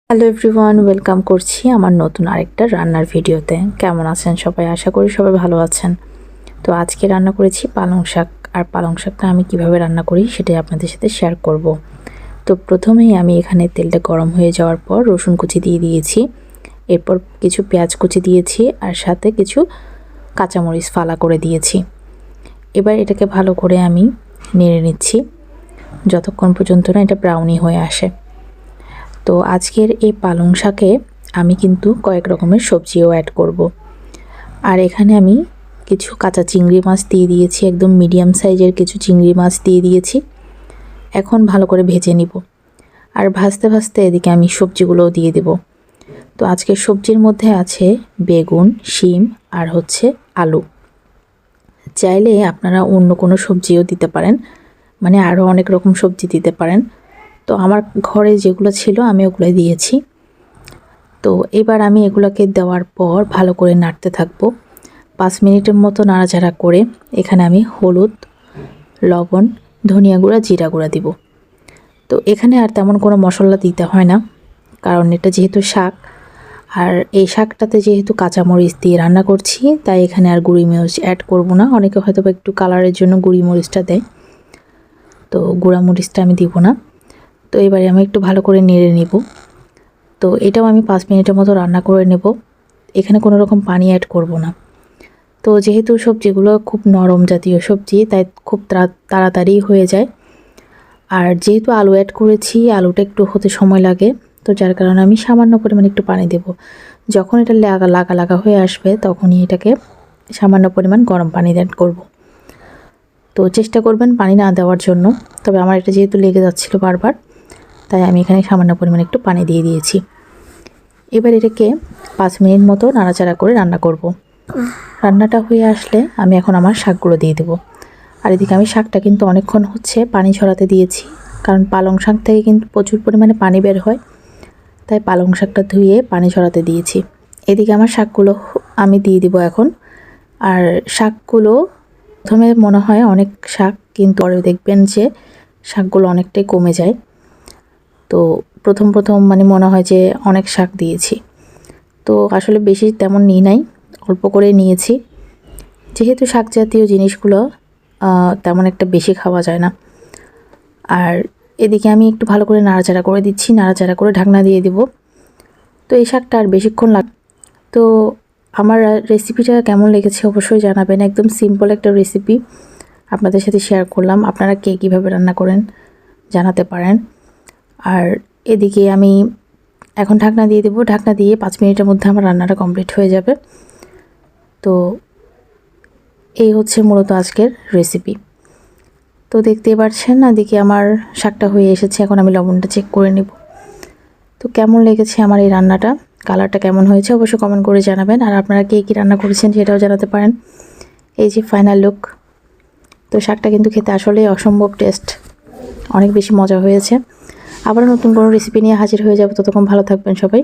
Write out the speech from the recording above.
Hello everyone, welcome করছি আমার নতুন আরেকটা রান্নার ভিডিওতে। কেমন আছেন সবাই? আশা করি সবাই ভালো আছেন। তো আজকে রান্না করেছি পালং শাক, আর পালং শাকটা আমি কিভাবে রান্না করি সেটাই আপনাদের সাথে শেয়ার করব। তো প্রথমেই আমি এখানে তেলটা গরম হয়ে যাওয়ার পর রসুন কুচি দিয়ে দিয়েছি, এরপর কিছু পেঁয়াজ কুচি দিয়েছি, আর সাথে কিছু কাঁচামরিচ ফালা করে দিয়েছি। এবার এটাকে ভালো করে আমি নেড়ে নিচ্ছি যতক্ষণ পর্যন্ত না এটা ব্রাউনি হয়ে আসে। তো আজকের এই পালং শাকে আমি কিন্তু কয়েক রকমের সবজিও অ্যাড করব। আর এখানে আমি কিছু কাঁচা চিংড়ি মাছ দিয়ে দিয়েছি, একদম মিডিয়াম সাইজের কিছু চিংড়ি মাছ দিয়ে দিয়েছি। এখন ভালো করে ভেজে নিব, আর ভাজতে ভাজতে এদিকে আমি সবজিগুলোও দিয়ে দেব। তো আজকের সবজির মধ্যে আছে বেগুন, শিম আর হচ্ছে আলু। চাইলে আপনারা অন্য কোনো সবজিও দিতে পারেন, মানে আরও অনেক রকম সবজি দিতে পারেন। তো আমার ঘরে যেগুলো ছিল আমি ওগুলো দিয়েছি। তো এবার আমি এগুলোকে দেওয়ার পর ভালো করে নাড়তে থাকবো 5 মিনিটের মতো নাড়াচাড়া করে। এখানে আমি হলুদ, লবণ, ধনিয়া গুঁড়া, জিরা গুঁড়া দিব। তো এখানে আর তেমন কোনো মশলা দিতে হয় না, কারণ এটা যেহেতু শাক, আর এই শাকটাতে যেহেতু কাঁচামরিচ দিয়ে রান্না করছি, তাই এখানে আর গুঁড়ি মরিচ অ্যাড করব না। অনেকে হয়তো একটু কালারের জন্য গুঁড়ি মরিচটা দেয়, তো গুঁড়া মরিচটা আমি দিব না। তো এবারে আমি একটু ভালো করে নেড়ে নেব। তো এটাও আমি 5 মিনিটের মতো রান্না করে নেব। এখানে কোনো রকম পানি অ্যাড করব না। তো যেহেতু সবজিগুলো খুব নরম জাতীয় সবজি, তাই খুব তাড়াতাড়ি হয়ে যায়। আর যেহেতু আলু অ্যাড করেছি, আলুটা একটু হতে সময় লাগে, তো যার কারণে আমি সামান্য পরিমাণে একটু পানি দেব। যখন এটা লাগা লাগা হয়ে আসবে, তখনই এটাকে সামান্য পরিমাণ গরম পানি অ্যাড করব। তো চেষ্টা করবেন পানি না দেওয়ার জন্য। তবে আমার এটা যেহেতু লেগে যাচ্ছিল বারবার, তাই আমি এখানে সামান্য পরিমাণে একটু পানি দিয়ে দিয়েছি। এবার এটাকে 5 মিনিট মতো নাড়াচাড়া করে রান্না করব। রান্নাটা হয়ে আসলে আমি এখন আমার শাকগুলো দিয়ে দেবো। আর এদিকে আমি শাকটা কিন্তু অনেকক্ষণ হচ্ছে পানি ঝরাতে দিয়েছি, কারণ পালং শাক থেকে কিন্তু প্রচুর পরিমাণে পানি বের হয়, তাই পালং শাকটা ধুয়ে পানি ঝরাতে দিয়েছি। এদিকে আমার শাকগুলো আমি দিয়ে দিব এখন। আর শাকগুলো প্রথমে মনে হয় অনেক শাক, কিন্তু পরে দেখবেন যে শাকগুলো অনেকটাই কমে যায়। তো প্রথম মানে মনে হয় যে অনেক শাক দিয়েছি, তো আসলে বেশি তেমন নিই নাই, অল্প করে নিয়েছি। যেহেতু শাক জাতীয় জিনিসগুলো তেমন একটা বেশি খাওয়া যায় না। আর এদিকে আমি একটু ভালো করে নাড়াচাড়া করে দিচ্ছি, নাড়াচাড়া করে ঢাকনা দিয়ে দিব। তো এই শাকটা আর বেশিক্ষণ তো আমার রেসিপিটা কেমন লেগেছে অবশ্যই জানাবেন। একদম সিম্পল একটা রেসিপি আপনাদের সাথে শেয়ার করলাম। আপনারা কে কীভাবে রান্না করেন জানাতে পারেন। আর এদিকে আমি এখন ঢাকনা দিয়ে দেবো। ঢাকনা দিয়ে 5 মিনিটের মধ্যে আমার রান্নাটা কমপ্লিট হয়ে যাবে। তো এই হচ্ছে মূলত আজকের রেসিপি। তো দেখতেই পাচ্ছেন না, দেখি আমার শাকটা হয়ে এসেছে। এখন আমি লবণটা চেক করে নেব। তো কেমন লেগেছে আমার এই রান্নাটা, কালারটা কেমন হয়েছে অবশ্যই কমেন্ট করে জানাবেন। আর আপনারা কে কী রান্না করেছেন সেটাও জানাতে পারেন। এই যে ফাইনাল লুক। তো শাকটা কিন্তু খেতে আসলেই অসম্ভব টেস্ট, অনেক বেশি মজা হয়েছে। আবার নতুন কোনো রেসিপি নিয়ে হাজির হয়ে যাব। ততক্ষণ ভালো থাকবেন সবাই।